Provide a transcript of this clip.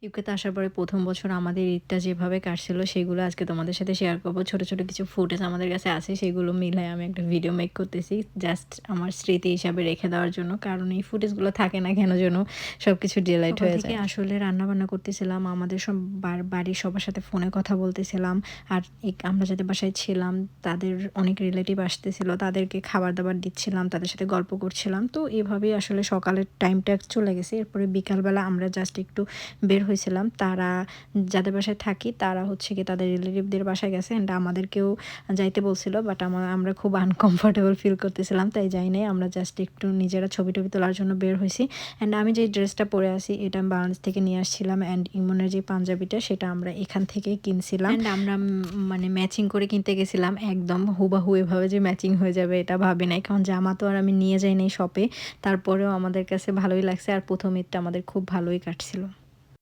ইউকেতে আসার পরে ১ম বছর আমাদের ঈদটা যেভাবে কাটছিল সেগুলো আজকে তোমাদের সাথে শেয়ার করব। ছোট, ছোট কিছু ফুটেজ আমাদের কাছে আছে সেগুলো মিলায়ে আমি একটা ভিডিও মেক করতেছি। জাস্ট আমার স্মৃতি হিসাবে রেখে দেওয়ার জন্য। কারণ এই ফুটেজগুলো থাকে না কেন যেন সবকিছু ডিলাইট হয়ে যায়। সকাল থেকে আসলে রান্নাবান্না করতেছিলাম। আমাদের সব বাড়ির সবার সাথে ফোনে কথা বলতেছিলাম। আর আমরা যাদের বাসায় ছিলাম তাদের অনেক রিলেটিভ আসতেছিল। তাদেরকে খাবার-দাবার দিচ্ছিলাম, তাদের সাথে গল্প করছিলাম। তো এভাবেই আসলে সকালের টাইমটা চলে গেছে। এরপরে বিকালবেলা আমরা জাস্ট একটু বের হয়েছিলাম। তারা যাদের বাসায় থাকি তারা হচ্ছে গিয়ে তাদের রিলেটিভদের বাসায় গেছে অ্যান্ড আমাদেরকেও যাইতে বলছিল। বাট আমরা খুব আনকমফোর্টেবল ফিল করতেছিলাম, তাই যাই নাই। আমরা জাস্ট একটু নিজেরা ছবি-টবি তোলার জন্য বের হইছি। অ্যান্ড আমি যে ড্রেসটা পরে আছি এটা আমি বাংলাদেশ থেকে নিয়ে আসছিলাম। অ্যান্ড ইমনের যে পাঞ্জাবিটা সেটা আমরা এখান থেকেই কিনছিলাম। অ্যান্ড আমরা মানে ম্যাচিং করে কিনতে গেছিলাম। একদম হুবাহু এভাবে যে ম্যাচিং হয়ে যাবে এটা ভাবি নাই। কারণ জামা তো আর আমি নিয়ে যাই নাই শপে। তারপরেও আমাদের কাছে ভালোই লাগছে। আর প্রথম ঈদটা আমাদের খুব ভালোই কাটছিল।